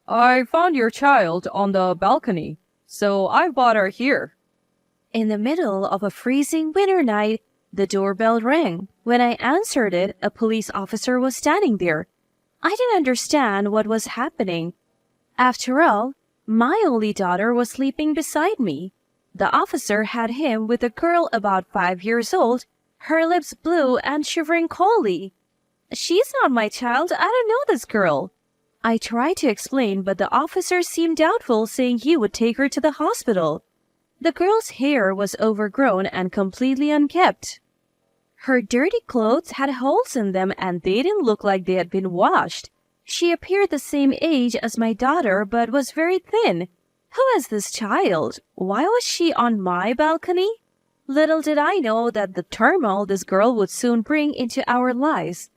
I found your child on the balcony, so I brought her here. In the middle of a freezing winter night, the doorbell rang. When I answered it, a police officer was standing there. I didn't understand what was happening. After all, my only daughter was sleeping beside me. The officer had him with a girl about 5 years old, her lips blue and shivering coldly. She's not my child. I don't know this girl. I tried to explain, but the officer seemed doubtful, saying he would take her to the hospital. The girl's hair was overgrown and completely unkempt. Her dirty clothes had holes in them and they didn't look like they had been washed. She appeared the same age as my daughter but was very thin. Who is this child? Why was she on my balcony? Little did I know that the turmoil this girl would soon bring into our lives.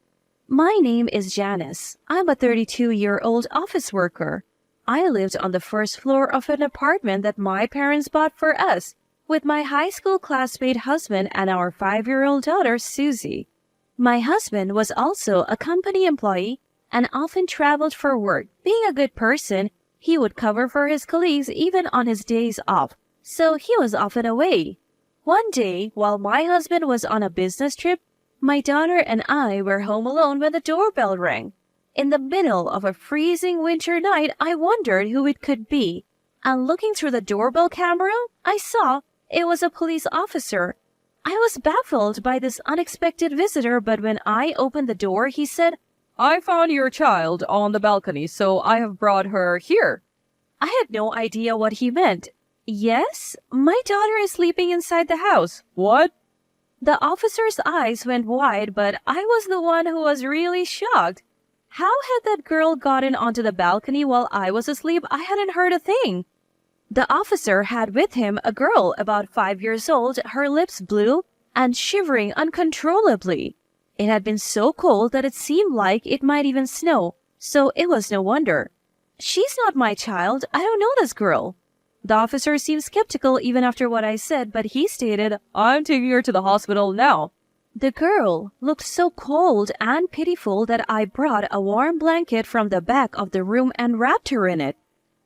My name is Janice. I'm a 32-year-old office worker. I lived on the first floor of an apartment that my parents bought for us, with my high school classmate husband and our 5-year-old daughter, Susie. My husband was also a company employee and often traveled for work. Being a good person, he would cover for his colleagues even on his days off, so he was often away. One day, while my husband was on a business trip, my daughter and I were home alone when the doorbell rang. In the middle of a freezing winter night, I wondered who it could be, and looking through the doorbell camera, I saw it was a police officer. I was baffled by this unexpected visitor, but when I opened the door, he said, I found your child on the balcony, so I have brought her here. I had no idea what he meant. Yes, my daughter is sleeping inside the house. What? The officer's eyes went wide, but I was the one who was really shocked. How had that girl gotten onto the balcony while I was asleep? I hadn't heard a thing. The officer had with him a girl about 5 years old, her lips blue and shivering uncontrollably. It had been so cold that it seemed like it might even snow, so it was no wonder. She's not my child. I don't know this girl. The officer seemed skeptical even after what I said, but he stated, I'm taking her to the hospital now. The girl looked so cold and pitiful that I brought a warm blanket from the back of the room and wrapped her in it.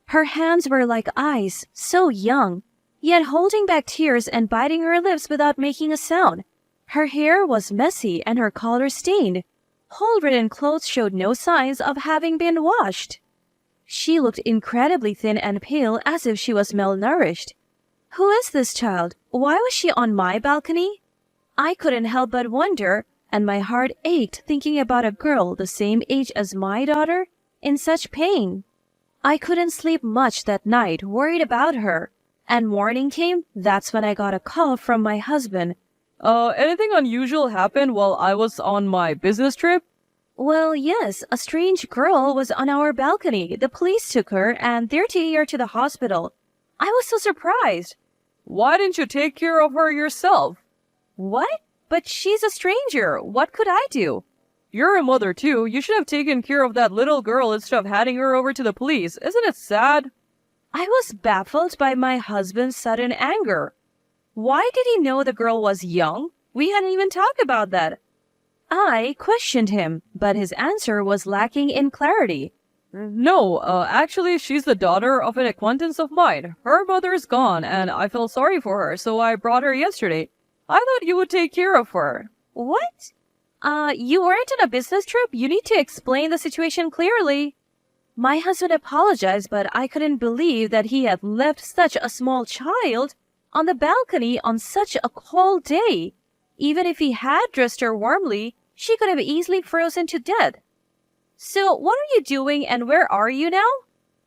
Her hands were like ice, so young, yet holding back tears and biting her lips without making a sound. Her hair was messy and her collar stained. Hole-ridden clothes showed no signs of having been washed. She looked incredibly thin and pale, as if she was malnourished. Who is this child? Why was she on my balcony? I couldn't help but wonder, and my heart ached thinking about a girl the same age as my daughter in such pain. I couldn't sleep much that night, worried about her. And morning came. That's when I got a call from my husband. Anything unusual happened while I was on my business trip? Well, yes, a strange girl was on our balcony. The police took her, and they're taking her to the hospital. I was so surprised. Why didn't you take care of her yourself? What? But she's a stranger. What could I do? You're a mother too. You should have taken care of that little girl instead of handing her over to the police. Isn't it sad? I was baffled by my husband's sudden anger. Why did he know the girl was young? We hadn't even talked about that. I questioned him, but his answer was lacking in clarity. No, actually, she's the daughter of an acquaintance of mine. Her mother's gone, and I felt sorry for her, so I brought her yesterday. I thought you would take care of her. What? You weren't on a business trip? You need to explain the situation clearly. My husband apologized, but I couldn't believe that he had left such a small child on the balcony on such a cold day. Even if he had dressed her warmly, she could have easily frozen to death. So what are you doing and where are you now?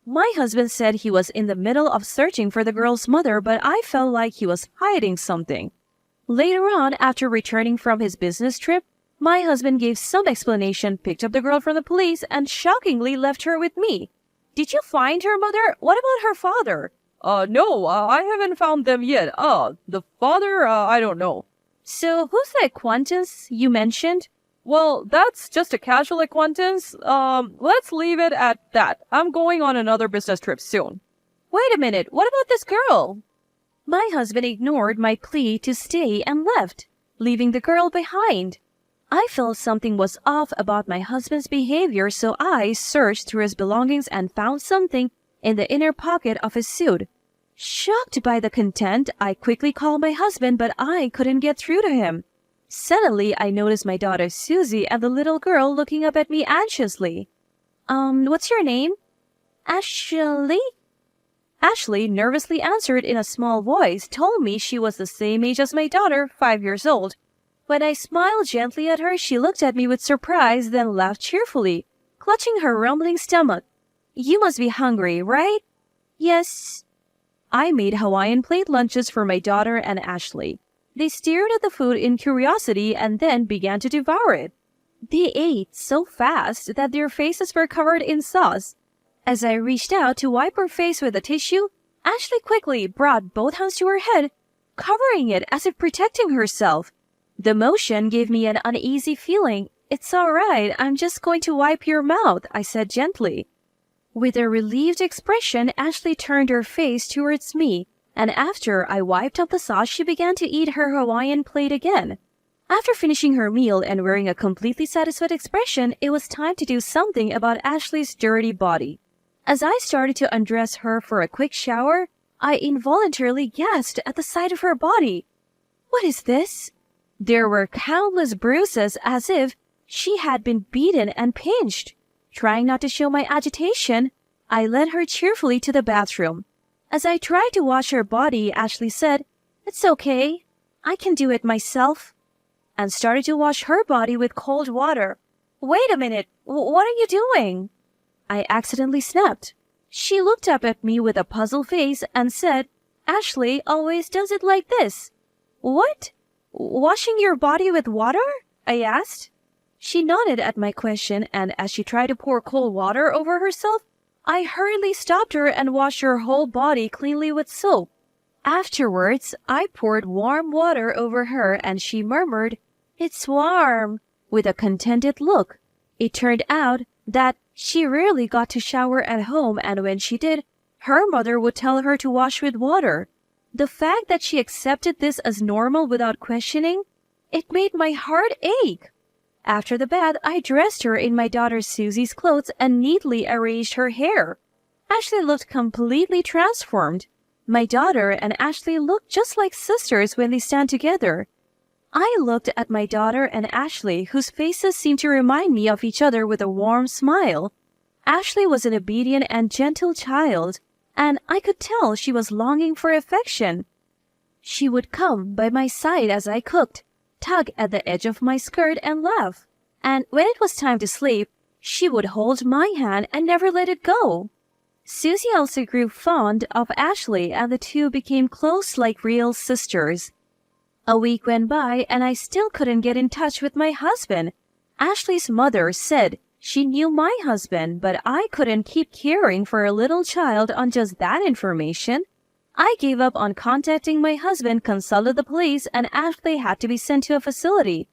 My husband said he was in the middle of searching for the girl's mother, but I felt like he was hiding something. Later on, after returning from his business trip, my husband gave some explanation, picked up the girl from the police, and shockingly left her with me. Did you find her mother? What about her father? No, I haven't found them yet. The father, I don't know. So who's the acquaintance you mentioned? Well, that's just a casual acquaintance. Let's leave it at that. I'm going on another business trip soon. Wait a minute, what about this girl? My husband ignored my plea to stay and left, leaving the girl behind. I felt something was off about my husband's behavior, so I searched through his belongings and found something in the inner pocket of his suit. Shocked by the content, I quickly called my husband, but I couldn't get through to him. Suddenly, I noticed my daughter Susie and the little girl looking up at me anxiously. What's your name? Ashley? Ashley nervously answered in a small voice, told me she was the same age as my daughter, 5 years old. When I smiled gently at her, she looked at me with surprise, then laughed cheerfully, clutching her rumbling stomach. You must be hungry, right? Yes. I made Hawaiian plate lunches for my daughter and Ashley. They stared at the food in curiosity and then began to devour it. They ate so fast that their faces were covered in sauce. As I reached out to wipe her face with a tissue, Ashley quickly brought both hands to her head, covering it as if protecting herself. The motion gave me an uneasy feeling. It's all right, I'm just going to wipe your mouth, I said gently. With a relieved expression, Ashley turned her face towards me, and after I wiped off the sauce, she began to eat her Hawaiian plate again. After finishing her meal and wearing a completely satisfied expression, it was time to do something about Ashley's dirty body. As I started to undress her for a quick shower, I involuntarily gasped at the sight of her body. What is this? There were countless bruises as if she had been beaten and pinched. Trying not to show my agitation, I led her cheerfully to the bathroom. As I tried to wash her body, Ashley said, "It's okay. I can do it myself," and started to wash her body with cold water. Wait a minute. What are you doing? I accidentally snapped. She looked up at me with a puzzled face and said, Ashley always does it like this. What? Washing your body with water? I asked. She nodded at my question, and as she tried to pour cold water over herself, I hurriedly stopped her and washed her whole body cleanly with soap. Afterwards, I poured warm water over her and she murmured, "It's warm," with a contented look. It turned out that she rarely got to shower at home, and when she did, her mother would tell her to wash with water. The fact that she accepted this as normal without questioning, it made my heart ache. After the bath, I dressed her in my daughter Susie's clothes and neatly arranged her hair. Ashley looked completely transformed. My daughter and Ashley looked just like sisters when they stand together. I looked at my daughter and Ashley, whose faces seemed to remind me of each other with a warm smile. Ashley was an obedient and gentle child, and I could tell she was longing for affection. She would come by my side as I cooked, tug at the edge of my skirt and laugh. And when it was time to sleep, she would hold my hand and never let it go. Susie also grew fond of Ashley, and the two became close like real sisters. A week went by, and I still couldn't get in touch with my husband. Ashley's mother said she knew my husband, but I couldn't keep caring for a little child on just that information. I gave up on contacting my husband, consulted the police, and Ashley had to be sent to a facility.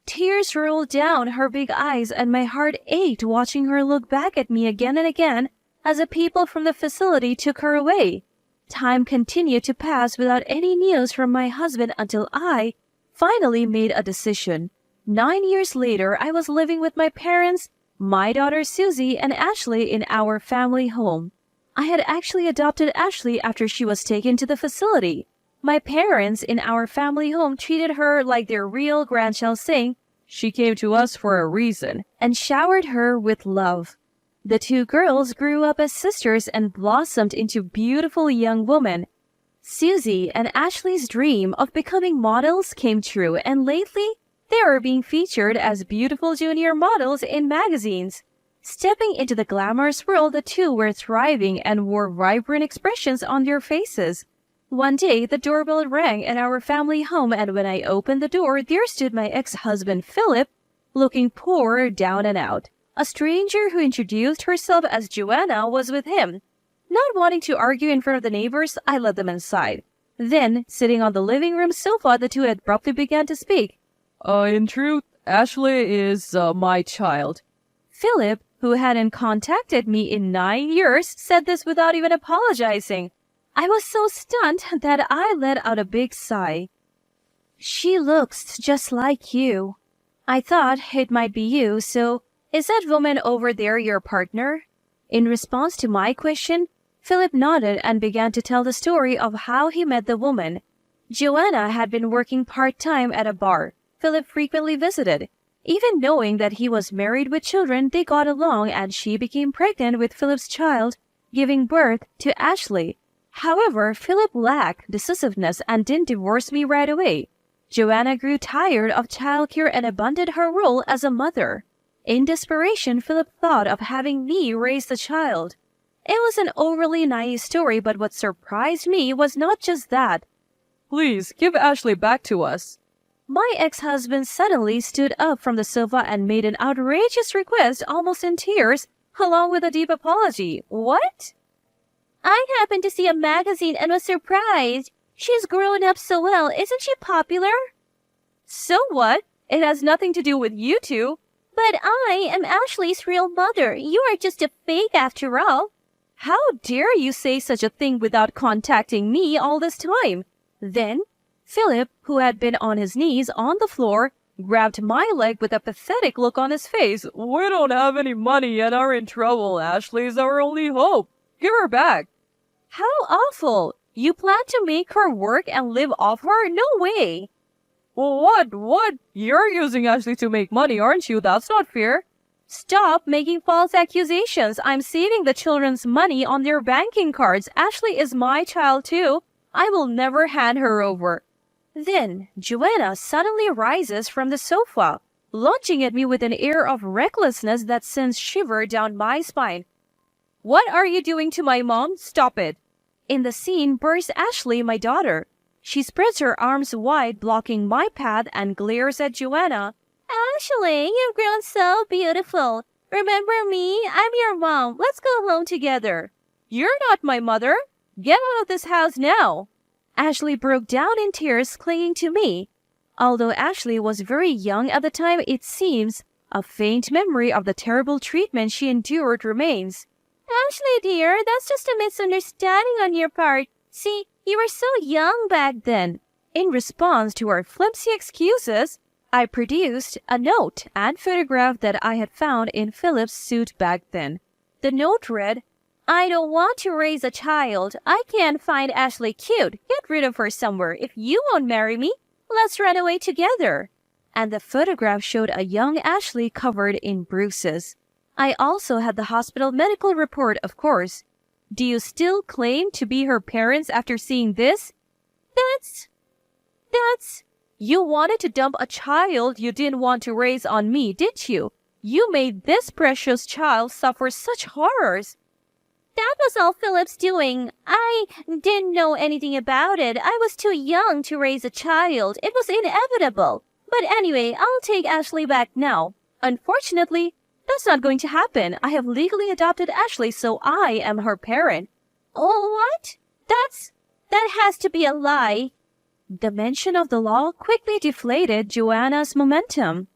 Tears rolled down her big eyes, and my heart ached watching her look back at me again and again as the people from the facility took her away. Time continued to pass without any news from my husband until I finally made a decision. 9 years later, I was living with my parents, my daughter Susie, and Ashley in our family home. I had actually adopted Ashley after she was taken to the facility. My parents in our family home treated her like their real grandchild, saying, "She came to us for a reason," and showered her with love. The two girls grew up as sisters and blossomed into beautiful young women. Susie and Ashley's dream of becoming models came true, and lately they are being featured as beautiful junior models in magazines. Stepping into the glamorous world, the two were thriving and wore vibrant expressions on their faces. One day, the doorbell rang at our family home, and when I opened the door, there stood my ex-husband Philip, looking poor, down and out. A stranger who introduced herself as Joanna was with him. Not wanting to argue in front of the neighbors, I led them inside. Then, sitting on the living room sofa, the two abruptly began to speak. In truth, Ashley is my child." Philip, who hadn't contacted me in 9 years, said this without even apologizing. I was so stunned that I let out a big sigh. "She looks just like you." I thought it might be you, so is that woman over there your partner? In response to my question, Philip nodded and began to tell the story of how he met the woman. Joanna had been working part-time at a bar Philip frequently visited. Even knowing that he was married with children, they got along and she became pregnant with Philip's child, giving birth to Ashley. However, Philip lacked decisiveness and didn't divorce me right away. Joanna grew tired of childcare and abandoned her role as a mother. In desperation, Philip thought of having me raise the child. It was an overly naive story, but what surprised me was not just that. Please, give Ashley back to us. My ex-husband suddenly stood up from the sofa and made an outrageous request, almost in tears, along with a deep apology. What? I happened to see a magazine and was surprised. She's grown up so well. Isn't she popular? So what? It has nothing to do with you two. But I am Ashley's real mother. You are just a fake after all. How dare you say such a thing without contacting me all this time? Then Philip, who had been on his knees on the floor, grabbed my leg with a pathetic look on his face. We don't have any money and are in trouble. Ashley's our only hope. Give her back. How awful! You plan to make her work and live off her? No way! What? You're using Ashley to make money, aren't you? That's not fair. Stop making false accusations. I'm saving the children's money on their banking cards. Ashley is my child too. I will never hand her over. Then Joanna suddenly rises from the sofa, lunging at me with an air of recklessness that sends shiver down my spine. What are you doing to my mom? Stop it. In the scene bursts Ashley, my daughter. She spreads her arms wide, blocking my path, and glares at Joanna. Ashley, you've grown so beautiful. Remember me? I'm your mom. Let's go home together. You're not my mother. Get out of this house now. Ashley broke down in tears, clinging to me. Although Ashley was very young at the time, it seems a faint memory of the terrible treatment she endured remains. Ashley, dear, that's just a misunderstanding on your part. See, you were so young back then. In response to her flimsy excuses, I produced a note and photograph that I had found in Philip's suit back then. The note read, I don't want to raise a child. I can't find Ashley cute. Get rid of her somewhere. If you won't marry me, let's run away together. And the photograph showed a young Ashley covered in bruises. I also had the hospital medical report, of course. Do you still claim to be her parents after seeing this? That's... You wanted to dump a child you didn't want to raise on me, didn't you? You made this precious child suffer such horrors. That was all Philip's doing. I didn't know anything about it. I was too young to raise a child. It was inevitable. But anyway, I'll take Ashley back now. Unfortunately, that's not going to happen. I have legally adopted Ashley, so I am her parent. Oh, what? That has to be a lie. The mention of the law quickly deflated Joanna's momentum.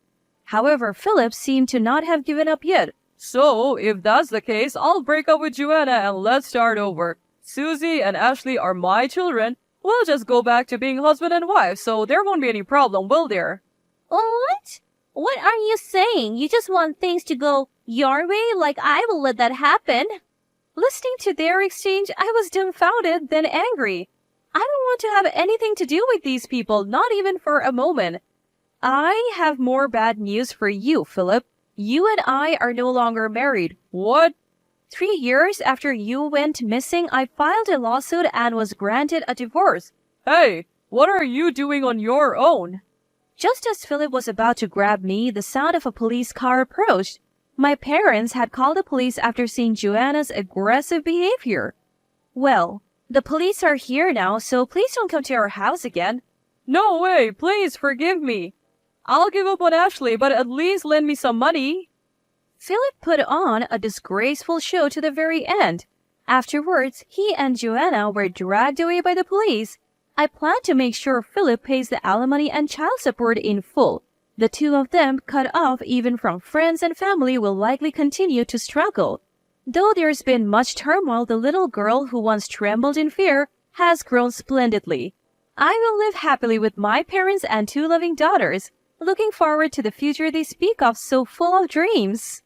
However, Philip seemed to not have given up yet. So, if that's the case, I'll break up with Joanna and let's start over. Susie and Ashley are my children. We'll just go back to being husband and wife, so there won't be any problem, will there? What? What are you saying? You just want things to go your way? Like I will let that happen? Listening to their exchange, I was dumbfounded, then angry. I don't want to have anything to do with these people, not even for a moment. I have more bad news for you, Philip. You and I are no longer married. What? 3 years after you went missing, I filed a lawsuit and was granted a divorce. Hey, what are you doing on your own? Just as Philip was about to grab me, the sound of a police car approached. My parents had called the police after seeing Joanna's aggressive behavior. Well, the police are here now, so please don't come to our house again. No way, please forgive me. I'll give up on Ashley, but at least lend me some money. Philip put on a disgraceful show to the very end. Afterwards, he and Joanna were dragged away by the police. I plan to make sure Philip pays the alimony and child support in full. The two of them, cut off even from friends and family, will likely continue to struggle. Though there's been much turmoil, the little girl who once trembled in fear has grown splendidly. I will live happily with my parents and 2 loving daughters. Looking forward to the future they speak of so full of dreams.